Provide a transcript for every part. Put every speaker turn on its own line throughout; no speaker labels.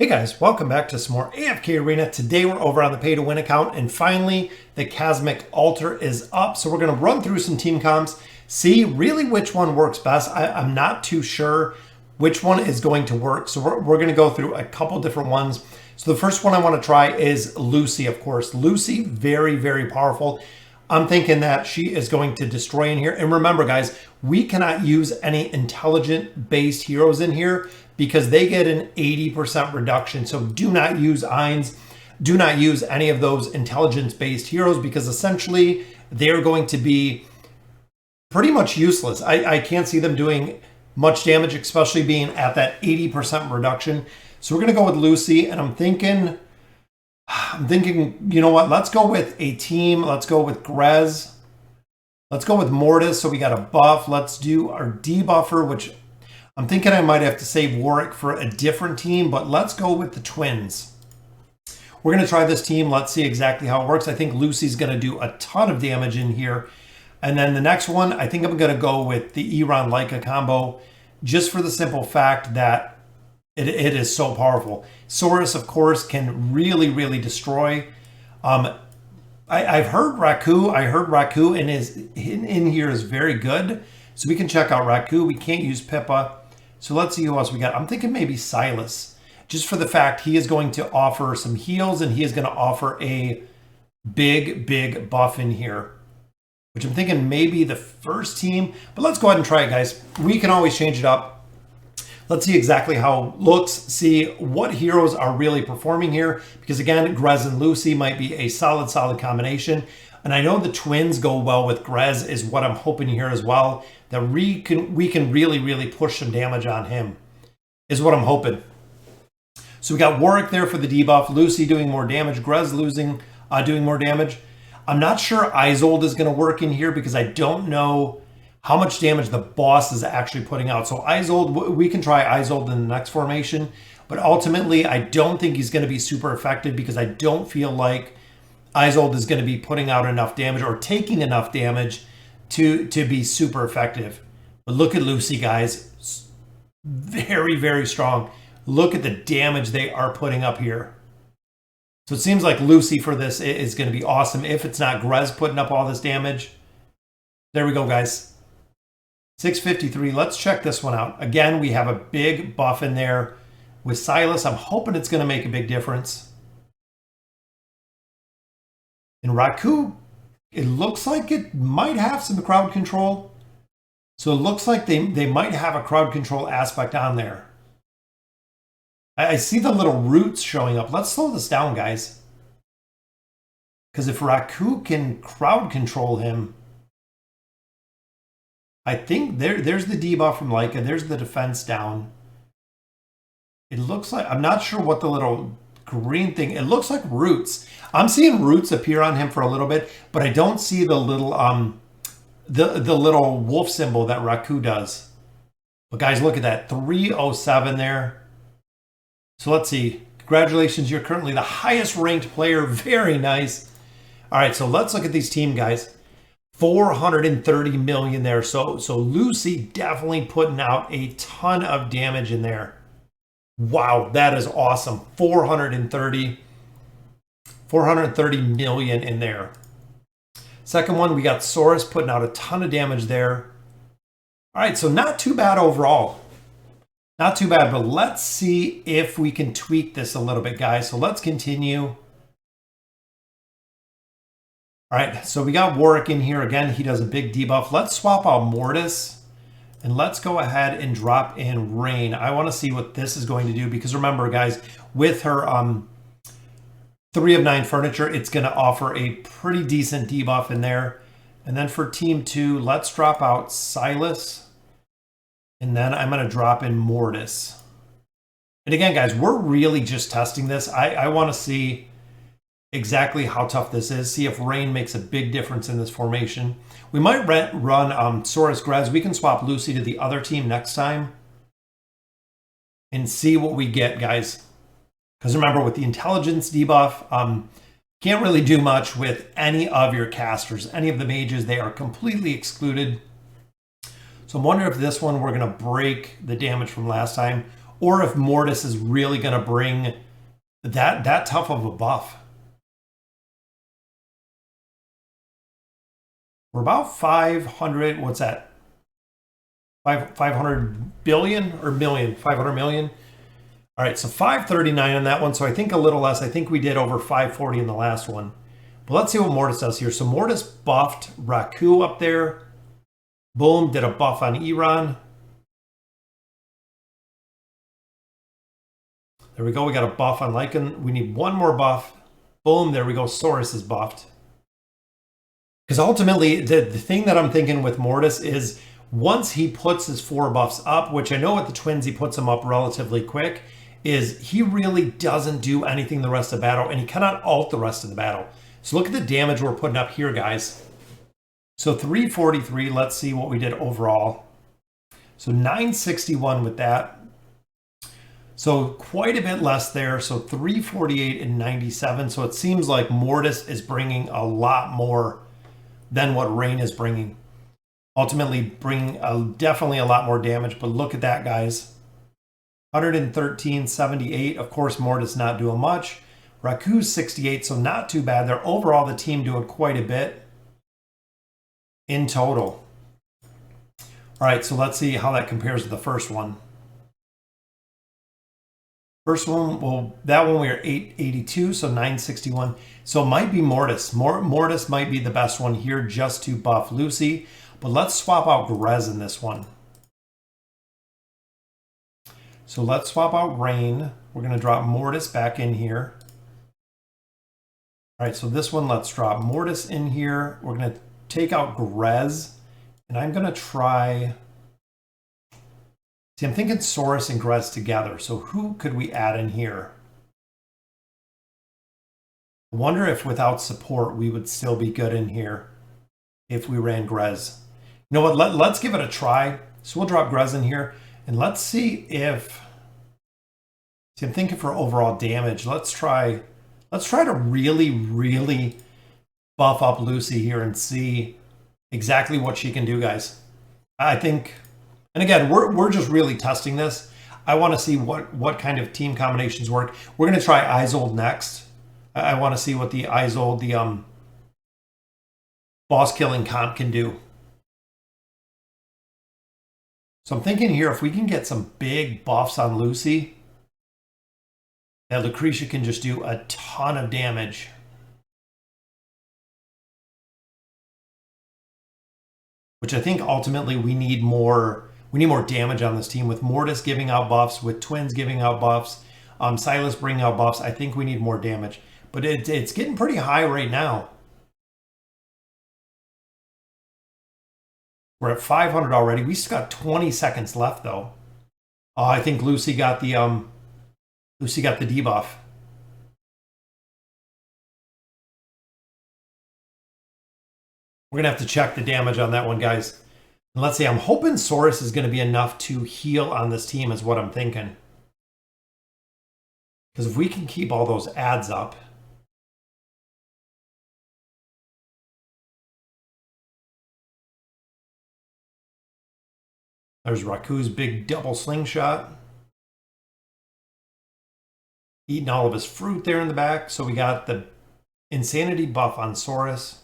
Hey guys, welcome back to some more AFK Arena. Today we're over on the pay to win account and finally the Chasmic Altar is up. So we're going to run through some team comps, see really which one works best. I'm not too sure which one is going to work. So we're going to go through a couple different ones. So the first one I want to try is Lucy, of course. Lucy, very, very powerful. I'm thinking that she is going to destroy in here. And remember guys, we cannot use any intelligent based heroes in here because they get an 80% reduction. So do not use Eins. Do not use any of those intelligence based heroes because essentially they're going to be pretty much useless. I can't see them doing much damage, especially being at that 80% reduction. So we're going to go with Lucy, and I'm thinking, you know what? Let's go with a team. Let's go with Grez. Let's go with Mortis. So we got a buff. Let's do our debuffer, which I'm thinking I might have to save Warwick for a different team, but let's go with the twins. We're going to try this team. Let's see exactly how it works. I think Lucy's going to do a ton of damage in here. And then the next one, I think I'm going to go with the Iran Leica combo, just for the simple fact that it is so powerful. Saurus, of course, can really, really destroy. I've heard Raku. I heard Raku in here is very good. So we can check out Raku. We can't use Pippa. So let's see who else we got. I'm thinking maybe Silas, just for the fact he is going to offer some heals and he is going to offer a big, big buff in here, which I'm thinking maybe the first team. But let's go ahead and try it, guys. We can always change it up. Let's see exactly how it looks, see what heroes are really performing here. Because again, Grez and Lucy might be a solid combination. And I know the twins go well with Grez is what I'm hoping here as well. That we can really, really push some damage on him is what I'm hoping. So we got Warwick there for the debuff, Lucy doing more damage, Grez doing more damage. I'm not sure Isolde is going to work in here because I don't know how much damage the boss is actually putting out. So Isolde, we can try Isolde in the next formation, but ultimately I don't think he's going to be super effective because I don't feel like Isolde is going to be putting out enough damage or taking enough damage to be super effective. But look at Lucy, guys. Very, very strong. Look at the damage they are putting up here. So it seems like Lucy for this is going to be awesome. If it's not Grez putting up all this damage. There we go, guys. 653. Let's check this one out. Again, we have a big buff in there with Silas. I'm hoping it's going to make a big difference. In Raku, it looks like it might have some crowd control. So it looks like they might have a crowd control aspect on there. I see the little roots showing up. Let's slow this down, guys. Because if Raku can crowd control him, I think there's the debuff from Leica. There's the defense down. It looks like, I'm not sure what the little green thing, it looks like roots. I'm seeing roots appear on him for a little bit, but I don't see the little the little wolf symbol that Raku does. But guys, look at that, 307 there. So let's see. Congratulations, you're currently the highest ranked player. Very nice. All right, so let's look at these team guys. 430 million there. So Lucy definitely putting out a ton of damage in there. Wow, that is awesome. 430 million in there. Second one, we got Saurus putting out a ton of damage there. All right, so not too bad overall. Not too bad, but let's see if we can tweak this a little bit, guys. So let's continue. All right, so we got Warwick in here. Again, he does a big debuff. Let's swap out Mortis, and let's go ahead and drop in Rain. I want to see what this is going to do, because remember, guys, with her 3 of 9 furniture, it's going to offer a pretty decent debuff in there. And then for Team 2, let's drop out Silas, and then I'm going to drop in Mortis. And again, guys, we're really just testing this. I want to see exactly how tough this is. See if Rain makes a big difference in this formation. We might run Saurus Grez. We can swap Lucy to the other team next time and see what we get, guys. Because remember, with the intelligence debuff, can't really do much with any of your casters. Any of the mages, they are completely excluded. So I'm wondering if this one we're going to break the damage from last time, or if Mortis is really going to bring that tough of a buff. We're about 500, what's that? 500 billion or million, 500 million. All right, so 539 on that one. So I think a little less. I think we did over 540 in the last one. But let's see what Mortis does here. So Mortis buffed Raku up there. Boom, did a buff on Iran. There we go. We got a buff on Lycan. We need one more buff. Boom, there we go. Saurus is buffed. Because ultimately, the thing that I'm thinking with Mortis is once he puts his 4 buffs up, which I know with the twins he puts them up relatively quick, is he really doesn't do anything the rest of the battle, and he cannot ult the rest of the battle. So look at the damage we're putting up here, guys. So 343, let's see what we did overall. So 961 with that. So quite a bit less there. So 348 and 97. So it seems like Mortis is bringing a lot more than what Rain is bringing. Ultimately bringing definitely a lot more damage. But look at that, guys. 113, 78. Of course, Mortis not doing much. Raku's 68, so not too bad. They're overall the team doing quite a bit in total. All right, so let's see how that compares to the first one. First one, well, that one we were 882, so 961. So it might be Mortis. Mortis might be the best one here just to buff Lucy. But let's swap out Grez in this one. So let's swap out Rain. We're going to drop Mortis back in here. All right, so this one, let's drop Mortis in here. We're going to take out Grez. And I'm going to try... See, I'm thinking Saurus and Grez together. So who could we add in here? I wonder if without support we would still be good in here if we ran Grez. You know what? Let's give it a try. So we'll drop Grez in here. And let's see if... See, I'm thinking for overall damage. Let's try to really buff up Lucy here and see exactly what she can do, guys. I think... And again, we're just really testing this. I want to see what kind of team combinations work. We're going to try Isolde next. I want to see what the Isolde, the boss killing comp can do. So I'm thinking here, if we can get some big buffs on Lucy, that Lucretia can just do a ton of damage. Which I think ultimately we need more damage on this team with Mortis giving out buffs, with Twins giving out buffs, Silas bringing out buffs. I think we need more damage. But it's getting pretty high right now. We're at 500 already. We still got 20 seconds left, though. I think Lucy got the debuff. We're gonna have to check the damage on that one, guys. And let's see. I'm hoping Saurus is going to be enough to heal on this team, is what I'm thinking. Because if we can keep all those ads up. There's Raku's big double slingshot. Eating all of his fruit there in the back. So we got the insanity buff on Saurus.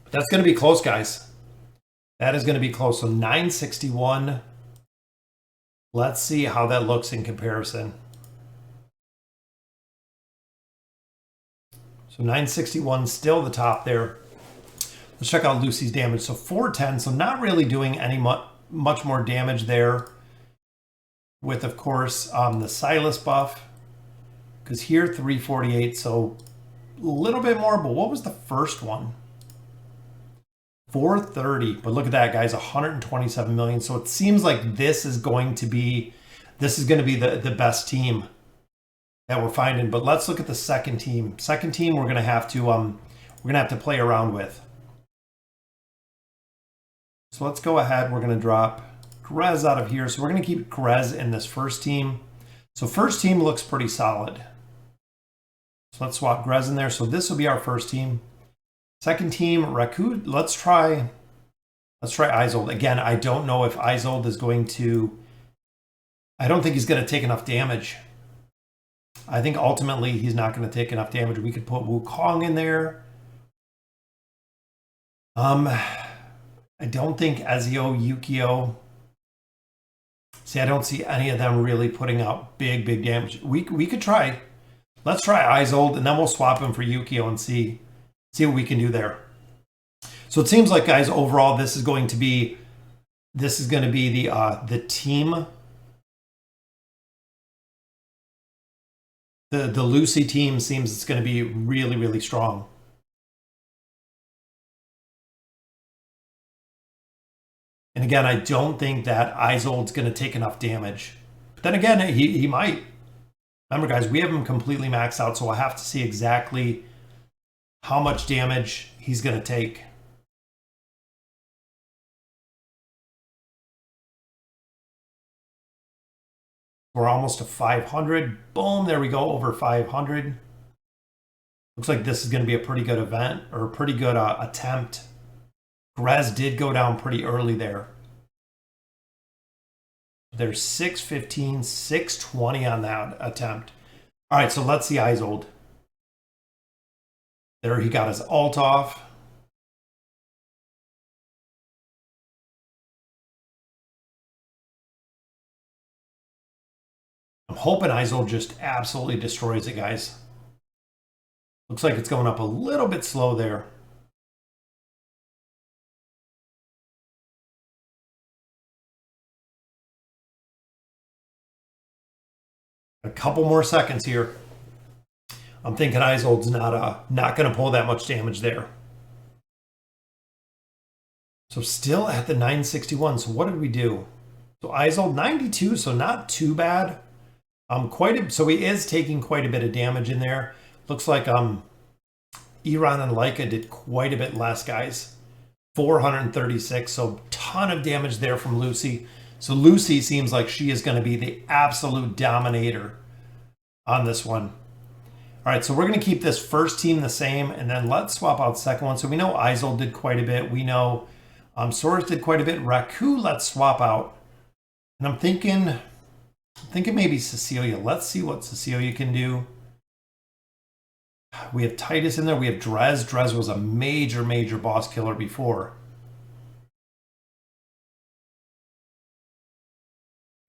But that's going to be close, guys. That is going to be close. So 961. Let's see how that looks in comparison. So 961 still the top there. Let's check out Lucy's damage. So 410, so not really doing any much more damage there. With, of course, the Silas buff. Because here, 348, so a little bit more. But what was the first one? 430. But look at that, guys, 127 million. So it seems like this is going to be the best team that we're finding. But let's look at the second team. Second team, we're gonna have to play around with. So let's go ahead. We're going to drop Grez out of here. So we're going to keep Grez in this first team. So first team looks pretty solid. So let's swap Grez in there. So this will be our first team. Second team, Raku. Let's try Let's try Isold. Again, I don't know if Isold is going to... I don't think he's going to take enough damage. I think ultimately he's not going to take enough damage. We could put Wukong in there. I don't think Ezio, Yukio. See, I don't see any of them really putting out big damage. We could try. Let's try Isold, and then we'll swap him for Yukio and see what we can do there. So it seems like, guys, overall, this is going to be the team. The Lucy team seems it's going to be really strong. And again, I don't think that Isold's going to take enough damage. But then again, he might. Remember, guys, we have him completely maxed out, so I'll have to see exactly how much damage he's going to take. We're almost to 500. Boom, there we go, over 500. Looks like this is going to be a pretty good event, or a pretty good attempt. Grez did go down pretty early there. There's 615, 620 on that attempt. All right, so let's see Isold. There he got his ult off. I'm hoping Isold just absolutely destroys it, guys. Looks like it's going up a little bit slow there. A couple more seconds here. I'm thinking Isold's not going to pull that much damage there. So still at the 961. So what did we do? So Isold 92, so not too bad. So he is taking quite a bit of damage in there. Looks like Iran and Leica did quite a bit less, guys. 436, so ton of damage there from Lucy. So Lucy seems like she is going to be the absolute dominator on this one. All right, so we're going to keep this first team the same, and then let's swap out second one. So we know Isold did quite a bit. We know Soros did quite a bit. Raku, let's swap out. And I'm thinking maybe Cecilia. Let's see what Cecilia can do. We have Titus in there. We have Drez. Drez was a major boss killer before.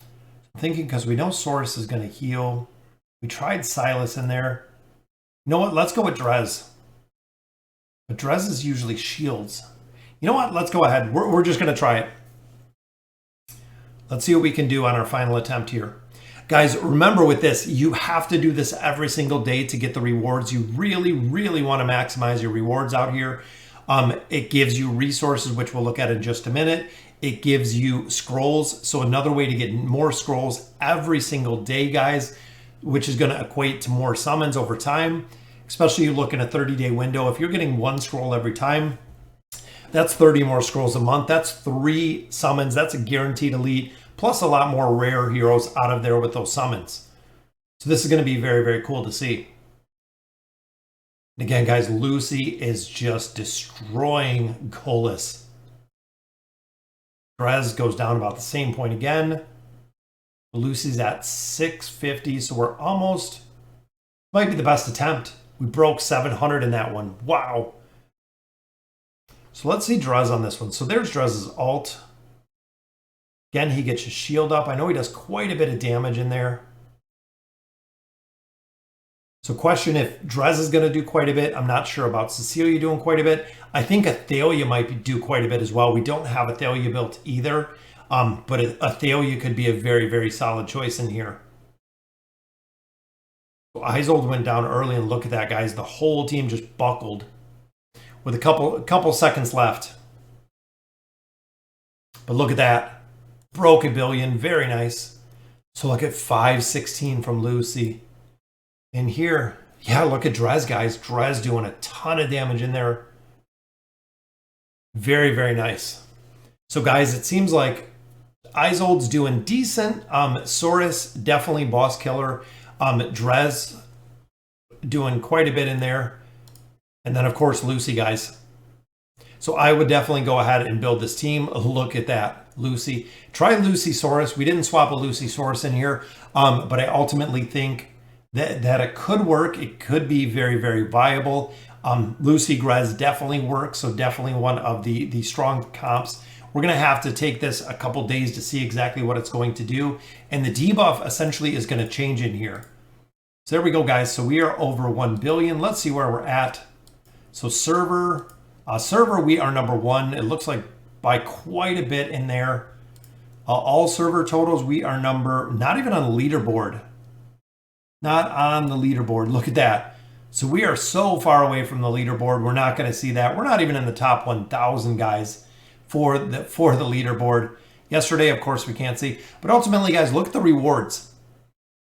I'm thinking because we know Soros is going to heal. We tried Silas in there. You know what? Let's go with Drez. But Drez is usually shields. You know what? Let's go ahead. We're just going to try it. Let's see what we can do on our final attempt here. Guys, remember with this, you have to do this every single day to get the rewards. You really want to maximize your rewards out here. It gives you resources, which we'll look at in just a minute. It gives you scrolls. So another way to get more scrolls every single day, guys, which is going to equate to more summons over time, especially you look in a 30-day window. If you're getting one scroll every time, that's 30 more scrolls a month. That's 3 summons. That's a guaranteed elite, plus a lot more rare heroes out of there with those summons. So this is going to be very cool to see. And again, guys, Lucy is just destroying Golis. Drez goes down about the same point again. Lucy's at 650, so we're almost, might be the best attempt. We broke 700 in that one. Wow. So let's see Drez on this one. So there's Drez's ult. Again, he gets his shield up. I know he does quite a bit of damage in there. So question if Drez is going to do quite a bit. I'm not sure about Cecilia doing quite a bit. I think Athalia might do quite a bit as well. We don't have Athalia built either. But Athalia could be a very solid choice in here. So Isold went down early, and look at that, guys. The whole team just buckled with a couple seconds left. But look at that. Broke a billion. Very nice. So look at 516 from Lucy. And here, yeah, look at Drez, guys. Drez doing a ton of damage in there. Very nice. So guys, it seems like Isold's doing decent. Soros, definitely boss killer. Drez doing quite a bit in there. And then, of course, Lucy, guys. So I would definitely go ahead and build this team. Look at that, Lucy. Try Lucysaurus. We didn't swap a Lucysaurus in here, but I ultimately think that it could work. It could be very, very viable. Lucy Grez definitely works, so definitely one of the strong comps. We're going to have to take this a couple days to see exactly what it's going to do. And the debuff essentially is going to change in here. So there we go, guys. So we are over 1 billion. Let's see where we're at. So server, we are number 1. It looks like by quite a bit in there. All server totals, we are not even on the leaderboard. Not on the leaderboard. Look at that. So we are so far away from the leaderboard. We're not going to see that. We're not even in the top 1,000 guys for the leaderboard. Yesterday, of course, we can't see. But ultimately, guys, look at the rewards.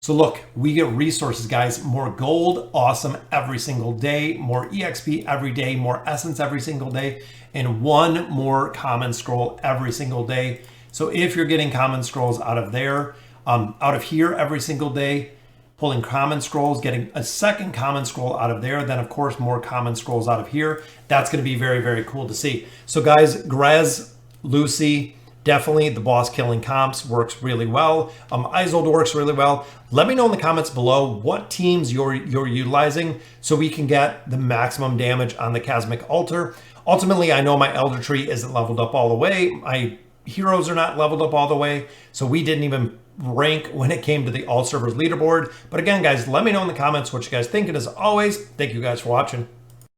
So look, we get resources, guys. More gold, awesome, every single day. More EXP every day. More essence every single day. And 1 more common scroll every single day. So if you're getting common scrolls out of there, out of here every single day, pulling common scrolls, getting a second common scroll out of there, then of course more common scrolls out of here. That's going to be very, very cool to see. So guys, Grez, Lucy, definitely the boss killing comps works really well. Isolde works really well. Let me know in the comments below what teams you're utilizing so we can get the maximum damage on the Chasmic Altar. Ultimately, I know my Elder Tree isn't leveled up all the way. My heroes are not leveled up all the way. So we didn't even rank when it came to the all servers leaderboard. But again, guys, let me know in the comments what you guys think. And as always, thank you guys for watching.